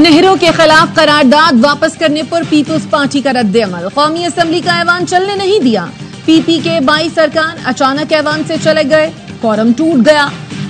नेहरू के खिलाफ करारदाद वापस करने पर पीपल्स पार्टी का रद्द-ए-अमल। कौमी असम्बली का ऐवान चलने नहीं दिया। पीपी के 22 अरकान अचानक ऐवान से चले गए, कोरम टूट गया।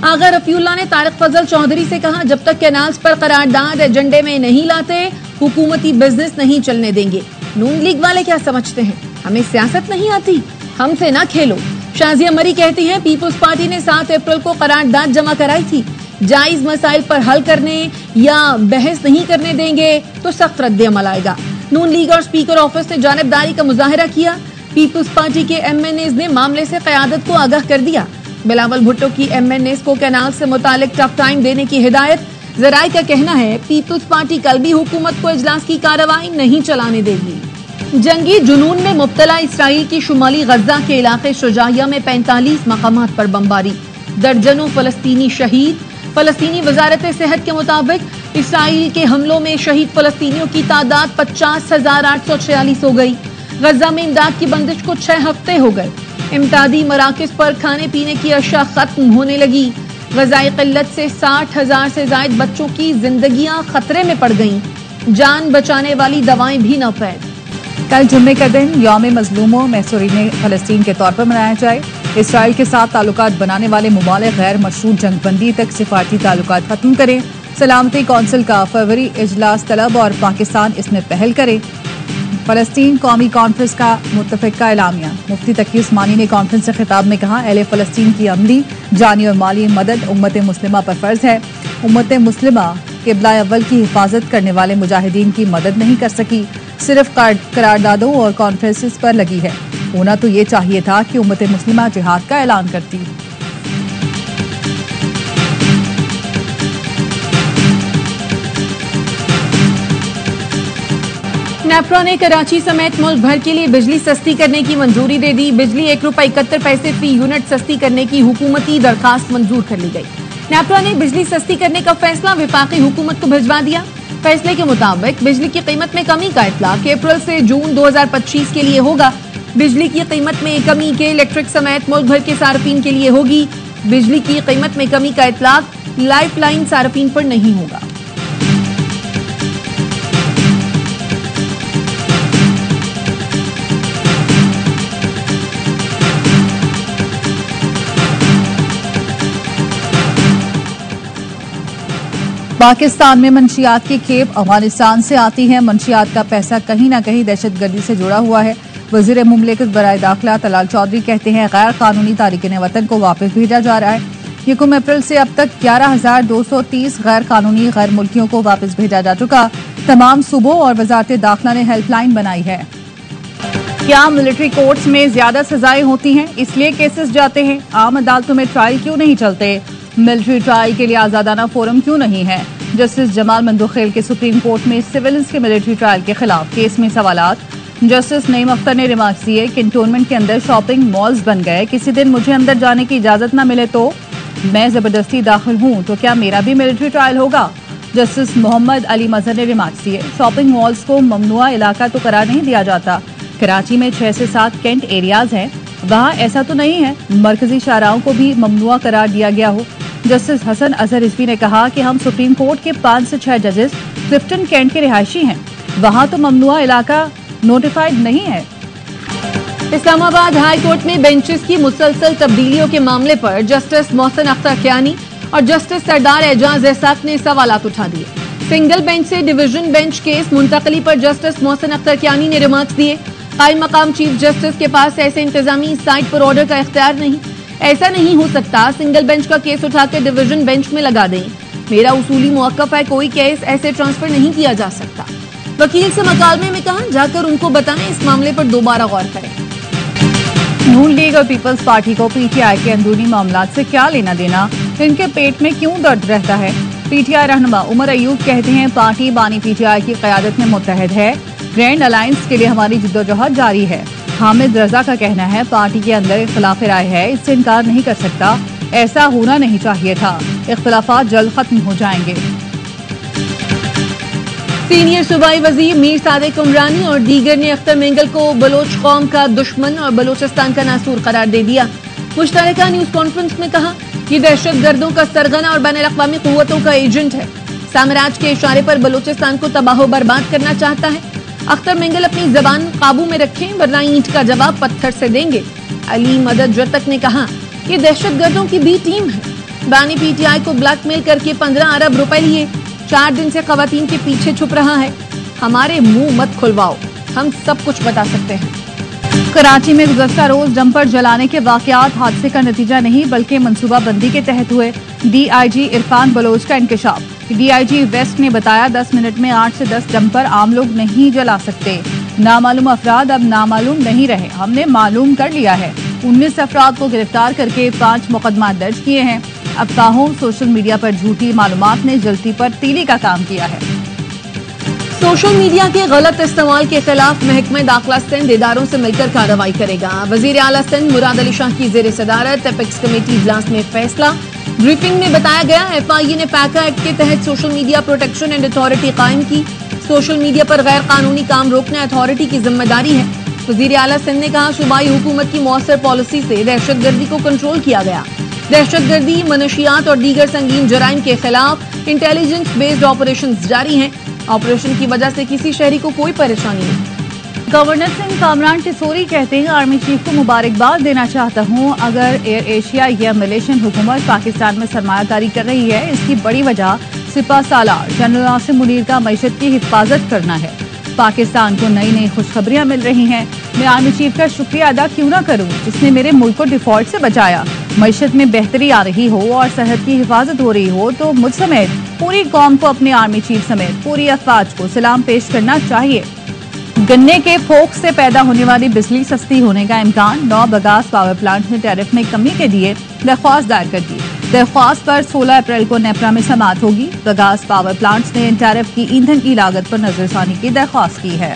आगा रफीउल्लाह ने तारिक फजल चौधरी से कहा, जब तक कैनाल्स पर करारदाद एजेंडे में नहीं लाते हुकूमती बिजनेस नहीं चलने देंगे। नून लीग वाले क्या समझते हैं, हमें सियासत नहीं आती, हमसे ना खेलो। शाजिया मरी कहती हैं, पीपल्स पार्टी ने 7 अप्रैल को करारदाद जमा कराई थी। जायज मसाइल पर हल करने या बहस नहीं करने देंगे तो सख्त रद्द-ए-अमल आएगा। नून लीग और स्पीकर ऑफिस ने जानिबदारी का मुजाहिरा किया। पीपल्स पार्टी के एमएनएज ने मामले से क़यादत को आगाह कर दिया। बिलावल भुट्टो की एमएनएज को कैनाल से मुतालिक टफ टाइम देने की हिदायत। जराए का कहना है, पीपल्स पार्टी कल भी हुकूमत को इजलास की कार्रवाई नहीं चलाने देगी। जंगी जुनून में मुब्तला इसराइल की शुमाली गजा के इलाके शुजाइया में 45 मकामात पर बमबारी, दर्जनों फलस्तीनी शहीद। फलस्तीनी वजारत सेहत के मुताबिक इसराइल के हमलों में शहीद फलस्तीनियों की तादाद 50,846 हो गई। गजा में इमदाद की बंदिश को 6 हफ्ते हो गए। इमदादी मराकज पर खाने पीने की अशिया खत्म होने लगी। ग़िज़ाई क़िल्लत से 60,000 से ज़ायद बच्चों की जिंदगियां खतरे में पड़ गईं। जान बचाने वाली दवाएं भी न पैद। कल जुम्मे का दिन यौम मज़लूमों महसूरीन फ़लस्तीन के तौर पर मनाया जाए। इसराइल के साथ ताल्लुकात बनाने वाले मुमालिक गैर मशरूत जंगबंदी तक सिफारती ताल्लुकात खत्म करें। सलामती कौंसिल का फरवरी इजलास तलब और पाकिस्तान इसमें पहल करे। फ़लस्तीन कौमी कॉन्फ्रेंस का मुत्तफ़िका एलामिया। मुफ्ती तकी उस्मानी ने कॉन्फ्रेंस से खिताब में कहा, अहले फ़लस्तीन की अमली, जानी और माली मदद उम्मत मुस्लिमा पर फ़र्ज है। उम्मत मुस्लिमा क़िबला अव्वल की हिफाजत करने वाले मुजाहिदीन की मदद नहीं कर सकी, सिर्फ करारदादों और कॉन्फ्रेंसेस पर लगी है। होना तो ये चाहिए था कि उम्मत मुस्लिमा जिहाद का ऐलान करती। नेपरा ने कराची समेत मुल्क भर के लिए बिजली सस्ती करने की मंजूरी दे दी। बिजली ₹1.71 फी यूनिट सस्ती करने की हुकूमती दरखास्त मंजूर कर ली गई। नेपरा ने बिजली सस्ती करने का फैसला वफाकी हुकूमत को भिजवा दिया। फैसले के मुताबिक बिजली की कीमत में कमी का इतलाक अप्रैल से जून 2025 के लिए होगा। बिजली की कीमत में कमी के इलेक्ट्रिक समेत मुल्क भर के सार्फिन के लिए होगी। बिजली की कीमत में कमी का इतलाक लाइफ लाइन सार्फिन पर नहीं होगा। पाकिस्तान में मंशियात की खेप अफगानिस्तान से आती है। मंशियात का पैसा कहीं न कहीं दहशतगर्दी से जुड़ा हुआ है। वज़ीर मुमलिकत बराए दाखिला तलाल चौधरी कहते हैं, गैर कानूनी तारिकीन वतन को वापस भेजा जा रहा है। 1 अप्रैल से अब तक 11,230 गैर कानूनी गैर मुल्कियों को वापस भेजा जा चुका। तमाम सूबों और वजारत दाखिला ने हेल्पलाइन बनाई है। क्या मिलिट्री कोर्ट्स में ज्यादा सजाएं होती हैं, इसलिए केसेस जाते हैं? आम अदालतों में ट्रायल क्यों नहीं चलते? मिलिट्री ट्रायल के लिए आजादाना फोरम क्यों नहीं है? जस्टिस जमाल मंदोखेल के सुप्रीम कोर्ट में सिविलियंस के मिलिट्री ट्रायल के खिलाफ केस में सवालात। जस्टिस नईम अख्तर ने रिमार्क्स दिए, कैंटोनमेंट के अंदर शॉपिंग मॉल्स बन गए, किसी दिन मुझे अंदर जाने की इजाजत न मिले तो मैं जबरदस्ती दाखिल हूं तो क्या मेरा भी मिलिट्री ट्रायल होगा? जस्टिस मोहम्मद अली मजहर ने रिमार्क्स दिए, शॉपिंग मॉल्स को ममनुआ इलाका तो करार नहीं दिया जाता। कराची में 6 से 7 कैंट एरियाज हैं, वहाँ ऐसा तो नहीं है मरकजी शाहराहों को भी ममनुआ करार दिया गया हो। जस्टिस हसन अजहर रिजवी ने कहा कि हम सुप्रीम कोर्ट के 5 से 6 जजेस क्लिफ्टन कैंट के रिहायशी हैं, वहाँ तो ममनुआ इलाका नोटिफाइड नहीं है। इस्लामाबाद हाई कोर्ट में बेंचेस की मुसलसल तब्दीलियों के मामले पर जस्टिस मोहसिन अख्तर कियानी और जस्टिस सरदार एजाज एहसाक ने सवालात उठा दिए। सिंगल बेंच से डिवीजन बेंच केस मुंतकली पर जस्टिस मोहसिन अख्तर कियानी ने रिमार्क्स दिए, कायम मकाम चीफ जस्टिस के पास ऐसे इंतजामी साइट पर ऑर्डर का इख्तियार नहीं। ऐसा नहीं हो सकता, सिंगल बेंच का केस उठाकर डिवीजन बेंच में लगा दें। मेरा उसूली मौक़िफ़ है, कोई केस ऐसे ट्रांसफर नहीं किया जा सकता। वकील से मकालमे में कहा, जाकर उनको बताएं इस मामले पर दोबारा गौर करें। नून लीग और पीपल्स पार्टी को पीटीआई के अंदरूनी मामलात से क्या लेना देना? इनके पेट में क्यों दर्द रहता है? पीटीआई रहनुमा उमर अयूब कहते हैं, पार्टी बानी पीटीआई की क़यादत में मुत्तहद है। ग्रैंड अलायंस के लिए हमारी जिद्दोजहद जारी है। हामिद रजा का कहना है, पार्टी के अंदर इख्तिलाफ राय है, इससे इनकार नहीं कर सकता, ऐसा होना नहीं चाहिए था। इख्तिलाफात जल्द खत्म हो जाएंगे। सीनियर सूबाई वजीर मीर सादिक उमरानी और दीगर ने अख्तर मेंगल को बलोच कौम का दुश्मन और बलोचिस्तान का नासूर करार दे दिया। मुश्तरका न्यूज कॉन्फ्रेंस में कहा, ये दहशत गर्दों का सरगना और बैनुल अक़वामी क़ुव्वतों का एजेंट है। साम्राज्य के इशारे पर बलूचिस्तान को तबाह बर्बाद करना चाहता है। अख्तर मिंगल अपनी जबान काबू में रखें वरना ईंट का जवाब पत्थर से देंगे। अली मदद जतक ने कहा कि दहशतगर्दों की बी टीम है। बानी पीटीआई को ब्लैकमेल करके 15 अरब रुपए लिए, 4 दिन से खवातीन के पीछे छुप रहा है। हमारे मुंह मत खुलवाओ, हम सब कुछ बता सकते हैं। कराची में गुज़श्ता रोज डंपर जलाने के वाकयात हादसे का नतीजा नहीं बल्कि मनसूबाबंदी के तहत हुए। डीआईजी इरफान बलोच का इंकशाफ। डीआईजी वेस्ट ने बताया 10 मिनट में 8 से 10 डंपर आम लोग नहीं जला सकते। नामालूम अफराद अब नामालूम नहीं रहे, हमने मालूम कर लिया है। 19 अफराद को गिरफ्तार करके 5 मुकदमा दर्ज किए हैं। अफवाहों सोशल मीडिया पर झूठी मालूमात ने जलती पर तीली का काम किया है। सोशल मीडिया के गलत इस्तेमाल के खिलाफ महकमा दाखिला सिंध इदारों से मिलकर कार्रवाई करेगा। वजीर आला सिंध मुराद अली शाह की जेर सदारत एपेक्स कमेटी इजलास में फैसला। ब्रीफिंग में बताया गया FIA ने पैका एक्ट के तहत social media protection and authority कायम की। सोशल मीडिया पर गैर कानूनी काम रोकना अथॉरिटी की जिम्मेदारी है। वजीर आला सिंध ने कहा सूबाई हुकूमत की मौसर पॉलिसी से दहशतगर्दी को कंट्रोल किया गया। दहशतगर्दी, मनशियात और दीगर संगीन जराइम के खिलाफ इंटेलिजेंस बेस्ड ऑपरेशन जारी हैं। ऑपरेशन की वजह से किसी शहरी को कोई परेशानी नहीं। गवर्नर सिंह कामरान टिसोरी कहते हैं आर्मी चीफ को मुबारकबाद देना चाहता हूं। अगर एयर एशिया या मलेशियन हुकूमत पाकिस्तान में सरमायाकारी कर रही है, इसकी बड़ी वजह सिपा सालार जनरल नासिर मुनीर का मईशत की हिफाजत करना है। पाकिस्तान को नई नई खुशखबरियां मिल रही हैं। मैं आर्मी चीफ का शुक्रिया अदा क्यों ना करूं जिसने मेरे मुल्क को डिफॉल्ट से बचाया। मईशत में बेहतरी आ रही हो और सेहत की हिफाजत हो रही हो तो मुझ समेत पूरी कौम को अपने आर्मी चीफ समेत पूरी अफवाज को सलाम पेश करना चाहिए। गन्ने के फोक से पैदा होने वाली बिजली सस्ती होने का इम्कान। 9 बगास पावर प्लांट ने टैरिफ में कमी के लिए दरख्वास्त दायर कर दी। दरख्वास्त पर 16 अप्रैल को नेपरा में समाअत होगी। बगास पावर प्लांट्स ने टैरिफ की ईंधन की लागत पर नजरसानी की दरख्वास्त की है।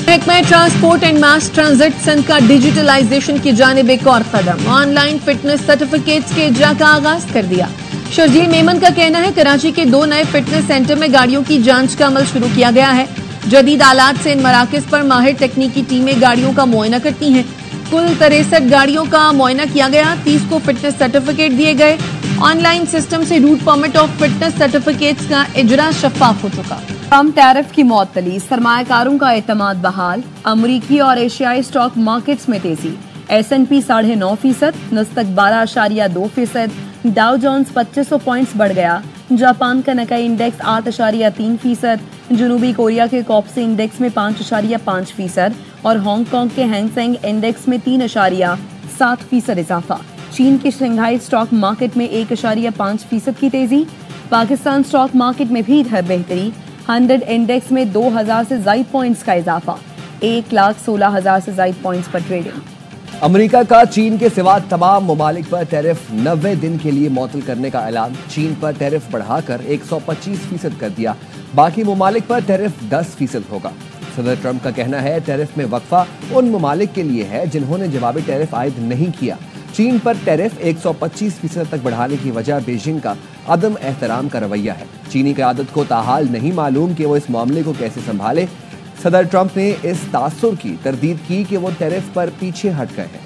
महकमा transport and mass transit Sindh का डिजिटलाइजेशन की जानिब एक और कदम। ऑनलाइन फिटनेस सर्टिफिकेट्स के इजरा का आगाज कर दिया। शर्जील मेमन का कहना है कराची के 2 नए फिटनेस सेंटर में गाड़ियों की जांच का अमल शुरू किया गया है। जदीद आलात से इन मराकज पर माहिर तकनीकी टीमें गाड़ियों का मुआयना करती हैं। कुल 63 गाड़ियों का मुआयना किया गया, 30 को फिटनेस सर्टिफिकेट दिए गए। ऑनलाइन सिस्टम से route permit of fitness certificates का इजरा शफाफ हो चुका। कम टैरिफ की मौतली, सरमायाकारों का एतमाद बहाल। अमरीकी और एशियाई स्टॉक मार्केट्स में तेजी। S&P 9.5%, नस्तक 12.2%, डाउ जोन्स 2500 पॉइंट्स बढ़ गया। जापान का नकाई इंडेक्स 8.3%, जनूबी कोरिया के कॉप्से इंडेक्स में 5.5% और हांगकांग के हैंगसेंग इंडेक्स में 3.7% इजाफा। चीन के शंघाई स्टॉक मार्केट में 1.5% की तेजी। पाकिस्तान स्टॉक मार्केट में भी इधर बेहतरी। 100 इंडेक्स में 2000 से ज़ायद पॉइंट्स का इजाफा। 1,16,000 से ज़ायद पॉइंट्स पर ट्रेडिंग। अमेरिका का चीन के सिवा तमाम ममालिक पर टैरिफ 90 दिन के लिए मुअत्तल करने का ऐलान। चीन पर टैरिफ बढ़ाकर 125% कर दिया। बाकी ममालिक पर टैरिफ 10% होगा। सदर ट्रंप का कहना है टैरिफ में वक्फा उन ममालिक के लिए है जिन्होंने जवाबी टैरिफ आयद नहीं किया। चीन पर टैरिफ 125% तक बढ़ाने की वजह बीजिंग का अदम एहतराम का रवैया है। चीनी क़यादत को ताहाल नहीं मालूम कि वो इस मामले को कैसे संभाले। सदर ट्रंप ने इस तासुर की तरदीद की कि वो टैरिफ पर पीछे हट गए हैं।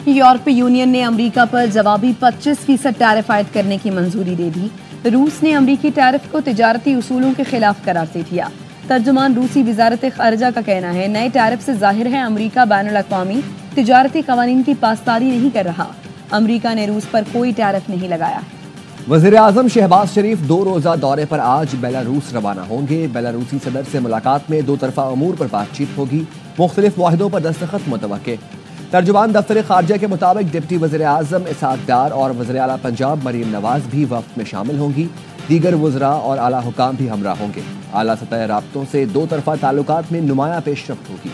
यूरोपीय यूनियन ने अमेरिका पर जवाबी 25% टैरिफ आयद करने की मंजूरी दे दी। रूस ने अमेरिकी टैरिफ को तिजारती उसूलों के खिलाफ करार दे दिया। तर्जुमान रूसी वजारत ख़ारिजा का कहना है नए टैरिफ से जाहिर है अमेरिका बैनुल-अक़वामी तिजारती क़वानीन की पासदारी नहीं कर रहा। अमेरिका ने रूस पर कोई टैरिफ नहीं लगाया। वज़ीर आज़म शहबाज शरीफ 2 रोज़ा दौरे पर आज बेलारूस रवाना होंगे। बेलारूसी सदर से मुलाकात में 2 तरफ़ा अमूर पर बातचीत होगी। मुख्तलिफ मुआहिदों पर दस्तखत मुतवक्के। तर्जुमान दफ्तर खारजा के मुताबिक डिप्टी वज़ीर आज़म इसहाक डार और वज़ीर आला पंजाब मरीम नवाज भी वफ़द में शामिल होंगी। दीगर वज़रा और आला हुकाम भी हमरा होंगे। आला सतह राब्तों से 2 तरफ़ा ताल्लुकात में नुमायां पेशरफ्त होगी।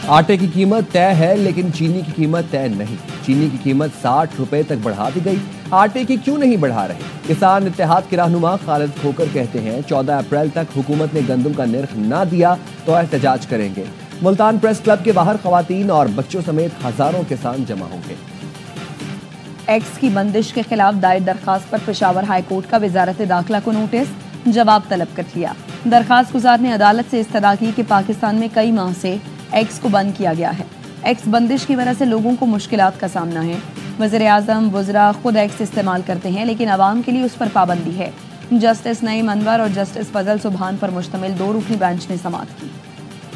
आटे की कीमत तय है लेकिन चीनी की कीमत तय नहीं। चीनी की कीमत 60 रुपए तक बढ़ा दी गई। आटे की क्यों नहीं बढ़ा रहे? किसान इत्तेहाद के रहनुमा खालिद खोकर कहते हैं 14 अप्रैल तक हुकूमत ने गंदम का निर्ख ना दिया तो एहतजाज करेंगे। मुल्तान प्रेस क्लब के बाहर खवातीन और बच्चों समेत हजारों किसान जमा होंगे। एक्स की बंदिश के खिलाफ दायर दरखास्त पर पेशावर हाई कोर्ट का वजारत दाखिला को नोटिस, जवाब तलब कर लिया। दरखास्त गुजार ने अदालत से इस्तदा की कि पाकिस्तान में कई माह से एक्स को बंद किया गया है। एक्स बंदिश की वजह से लोगों को मुश्किलात का सामना है। वज़ीर आज़म वुज़रा खुद एक्स इस्तेमाल करते हैं, लेकिन आवाम के लिए उस पर पाबंदी है। जस्टिस नईम अनवर और जस्टिस फजल सुबहान पर मुश्तमिल 2 रुकनी बेंच ने समाअत की।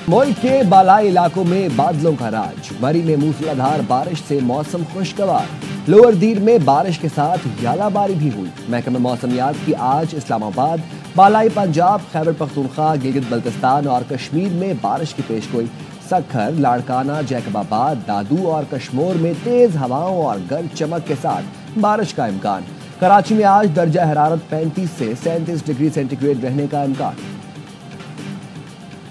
मुल्क के बालाई इलाकों में बादलों का राज। मरी में मूसलाधार बारिश से मौसम खुशगवार। लोअर दीर में बारिश के साथ यालाबारी भी हुई। महकमा मौसमियात की आज इस्लामाबाद, बालाई पंजाब, खैबर पख्तूनख्वा, गिलगित बल्तिस्तान और कश्मीर में बारिश की पेशगोई। सक्खर, लाड़काना, जैकबाबाद, दादू और कश्मोर में तेज हवाओं और गरज चमक के साथ बारिश का इम्कान। कराची में आज दर्जा हरारत 35 से 37 डिग्री सेंटीग्रेड रहने का इम्कान।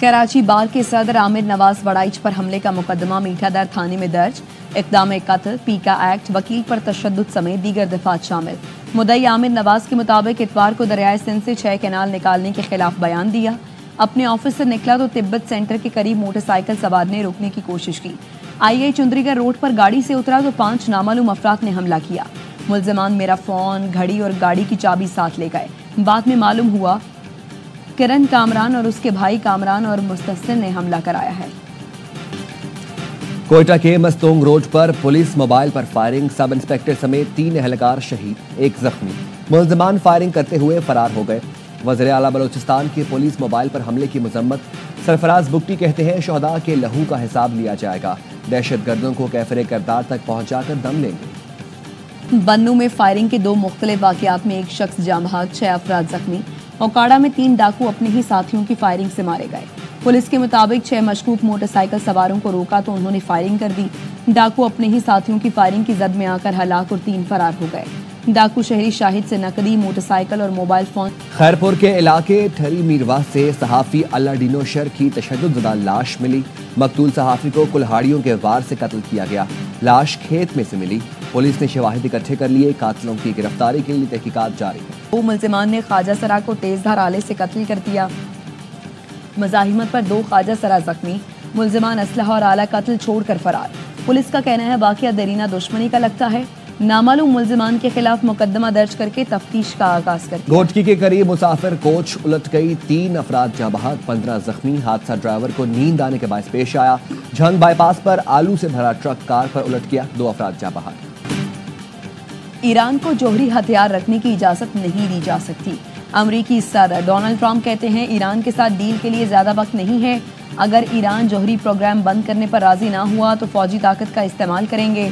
कराची बार के सदर आमिर नवाज वड़ाइच पर हमले का मुकदमा मीठादर थाने में दर्ज। इक़दाम कत्ल, पीका एक्ट, वकील पर तशद्दुद समेत दीगर दफात शामिल। मुद्दई आमिर नवाज के मुताबिक इतवार को दरियाए सिंध से 6 कैनाल निकालने के खिलाफ बयान दिया। अपने ऑफिस से निकला तो तिब्बत सेंटर के करीब मोटरसाइकिल सवार ने रोकने की कोशिश की। आई चुंदरीगढ़ रोड पर गाड़ी से उतरा तो 5 नामालूम अफराद ने हमला किया। मुल्जिमान मेरा फोन, घड़ी और गाड़ी की चाबी साथ ले गए। बाद में मालूम हुआ किरण कामरान और उसके भाई कामरान और मुस्तसिल ने हमला कराया है। कोयटा के मस्तोंग रोड पर पुलिस मोबाइल पर फायरिंग, सब इंस्पेक्टर समेत 3 एहलकार शहीद, 1 जख्मी। मुल्जिमान फायरिंग करते हुए फरार हो गए। वज़ीर आला बलोचिस्तान के पुलिस मोबाइल पर हमले की मजम्मत। सरफराज बुगटी कहते हैं शोहदा के लहू का हिसाब लिया जाएगा। दहशतगर्दों को कैफरे करदार तक पहुंचाकर दम लेंगे। बन्नू में फायरिंग के 2 मुख्तलिफ वाक़यात में 1 शख्स जाँ बहक, 6 अफराद जख्मी। ओकाड़ा में 3 डाकू अपने ही साथियों की फायरिंग से मारे गए। पुलिस के मुताबिक 6 मशकूक मोटरसाइकिल सवारों को रोका तो उन्होंने फायरिंग कर दी। डाकू अपने ही साथियों की फायरिंग की जद में आकर हलाक और 3 फरार हो गए। डाकू शहरी शाहिद से नकदी, मोटरसाइकिल और मोबाइल फोन। खैरपुर के इलाके ठरी मीरवा से सहाफ़ी अल्लाडीनो शर की तशद्दुदज़दा लाश मिली। मकतूल सहाफ़ी को कुल्हाड़ियों के वार से कत्ल किया गया। लाश खेत में से मिली। पुलिस ने शवाहिद इकट्ठे कर लिए। कातिलों की गिरफ्तारी के लिए तहकीकात जारी है। 2 मुल्जिमान ने ख्वाजा सरा को तेजधार आले से कत्ल कर दिया। मज़ाहिमत पर 2 ख्वाजा सरा जख्मी। मुल्जिमान असलहा और आला कत्ल छोड़कर फरार। पुलिस का कहना है वाक़या दरीना दुश्मनी का लगता है। नामालूम मुल्जिमान के खिलाफ मुकदमा दर्ज करके तफ्तीश का आगाज कर दिया। घोटकी के करीब मुसाफिर कोच उलट गई। 3 अफराद जाँ बहक, 15 जख्मी। हादसा ड्राइवर को नींद आने के बायस पेश आया। झंग बाईपास पर आलू से भरा ट्रक कार पर उलट गया। 2 अफराद जाँ बहक। ईरान को जौहरी हथियार रखने की इजाजत नहीं दी जा सकती। अमरीकी सदर डोनाल्ड ट्रंप कहते हैं ईरान के साथ डील के लिए ज्यादा वक्त नहीं है। अगर ईरान जौहरी प्रोग्राम बंद करने पर राजी ना हुआ तो फौजी ताकत का इस्तेमाल करेंगे।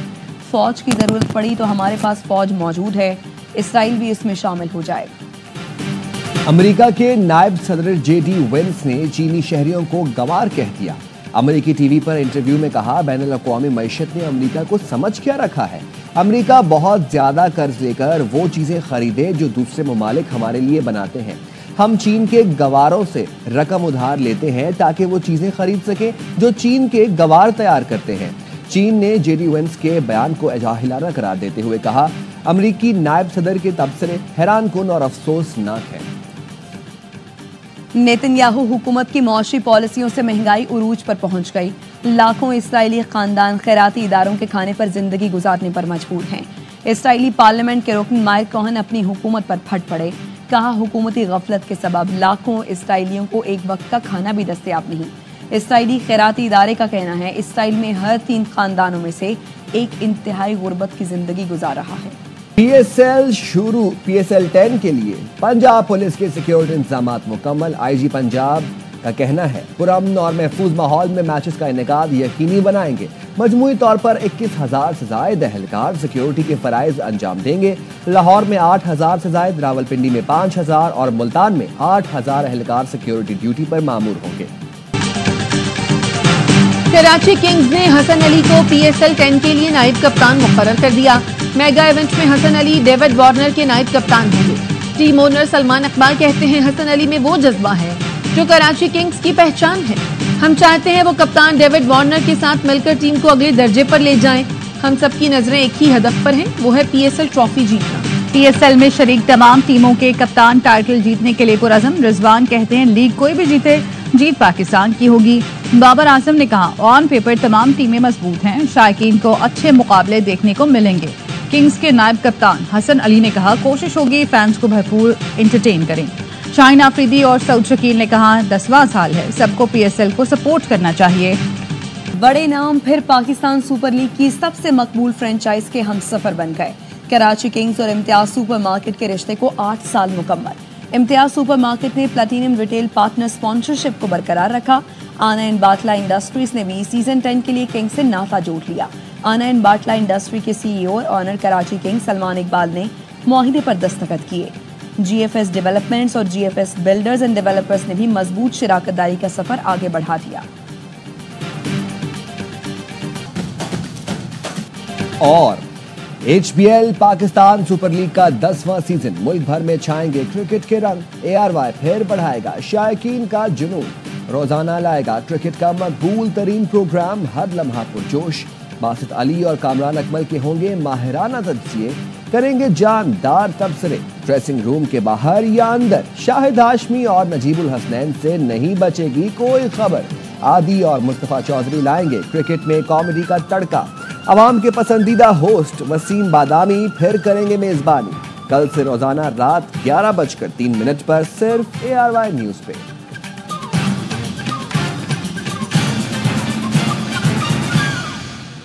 फौज की जरूरत पड़ी तो हमारे पास फौज मौजूद है। इसराइल भी इसमें शामिल हो जाएगा। अमेरिका के नायब सदर जेडी वेंस ने चीनी शहरियों को गंवार कह दिया। अमेरिकी टीवी पर इंटरव्यू में कहा, बैनुल-अक़वामी मईशत ने अमेरिका को समझ क्या रखा है। अमेरिका बहुत ज्यादा कर्ज लेकर वो चीजें खरीदे जो दूसरे ममालिक हमारे लिए बनाते हैं। हम चीन के गवारों से रकम उधार लेते हैं ताकि वो चीजें खरीद सके जो चीन के गवार तैयार करते हैं। चीन ने जेडी वेंस के बयान को जाहिलाना करार देते हुए कहा, अमेरिकी नायब सदर के तबसरे हैरान कुन और अफसोसनाक है। नेतन्याहू हुकूमत की मौशी पॉलिसियों से महंगाई उरूज पर पहुंच गई। लाखों इसराइली खानदान खैराती इदारों के खाने पर जिंदगी गुजारने पर मजबूर हैं। इसराइली पार्लियामेंट के रुकन मायर कोहन अपनी हुकूमत पर फट पड़े। कहा, हुकूमती गफलत के सबब लाखों इसराइलियों को एक वक्त का खाना भी दस्तयाब नहीं। इसराइली खैराती इदारे का कहना है इसराइल में हर 3 खानदानों में से एक इंतहाई गुर्बत की जिंदगी गुजार रहा है। PSL शुरू। PSL 10 के लिए पंजाब पुलिस के सिक्योरिटी इंतजामात मुकम्मल। IG पंजाब का कहना है पुरअमन और महफूज माहौल में मैचेस का इनेकाद यकीनी बनाएंगे। मजमूई तौर पर 21,000 से जायद एहलकार सिक्योरिटी के फराइज अंजाम देंगे। लाहौर में 8,000 से जायद, रावलपिंडी में 5,000 और मुल्तान में 8,000 एहलकार सिक्योरिटी ड्यूटी पर मामूर होंगे। कराची किंग्स ने हसन अली को PSL 10 के लिए नायब कप्तान मुकर्रर कर दिया। मेगा इवेंट में हसन अली डेविड वार्नर के नायब कप्तान होंगे। टीम ओनर सलमान इकबाल कहते हैं हसन अली में वो जज्बा है जो कराची किंग्स की पहचान है। हम चाहते हैं वो कप्तान डेविड वार्नर के साथ मिलकर टीम को अगले दर्जे पर ले जाएं। हम सबकी नजरें एक ही हदफ पर हैं, वो है PSL ट्रॉफी जीतना। PSL में शरीक तमाम टीमों के कप्तान टाइटल जीतने के लिए पुरअज़म। रिजवान कहते हैं लीग कोई भी जीते, जीत पाकिस्तान की होगी। बाबर आजम ने कहा, ऑन पेपर तमाम टीमें मजबूत हैं, शायकीन को अच्छे मुकाबले देखने को मिलेंगे। किंग्स के नायब कप्तान हसन अली ने कहा, कोशिश होगी फैंस को भरपूर एंटरटेन करें। शाहीन आफरीदी और सऊद शकील ने कहा, 10वां साल है, सबको PSL को सपोर्ट करना चाहिए। बड़े नाम फिर पाकिस्तान सुपर लीग की सबसे मकबूल फ्रेंचाइज के हमसफर बन गए। कराची किंग्स और इम्तियाज सुपरमार्केट के रिश्ते को 8 साल मुकम्मल। इम्तियाज सुपरमार्केट ने प्लैटिनम रिटेल पार्टनर स्पॉन्सरशिप को बरकरार रखा। आना एंड बाटला इंडस्ट्रीज ने भी सीजन 10 के लिए किंग्स से नाता जोड़ लिया। आना एंड बाटला इंडस्ट्री के सीईओ और ऑनर कराची किंग्स सलमान इकबाल ने मुआहिदे पर दस्तखत किए। जीएफएस डेवलपमेंट्स और जीएफएस बिल्डर्स एंड डेवलपर्स ने भी मजबूत शराकतदारी का सफर आगे बढ़ा दिया। और HBL पाकिस्तान सुपर लीग का 10वां सीजन, मुल्क भर में छाएंगे क्रिकेट के रंग। ARY फिर बढ़ाएगा शायकीन का जुनून, रोजाना लाएगा क्रिकेट का मकबूल तरीन प्रोग्राम, हर लम्हा पुरजोश। बासित अली और कामरान अकमल के होंगे माहिराना तजज़िये, करेंगे जानदार तबसरे। ड्रेसिंग रूम के बाहर या अंदर शाहिद हाशमी और नजीबुल हसनैन से नहीं बचेगी कोई खबर। आदि और मुस्तफा चौधरी लाएंगे क्रिकेट में कॉमेडी का तड़का। अवाम के पसंदीदा होस्ट वसीम बादामी फिर करेंगे मेजबानी। कल से रोजाना रात 11:03 पर सिर्फ ARY न्यूज पे।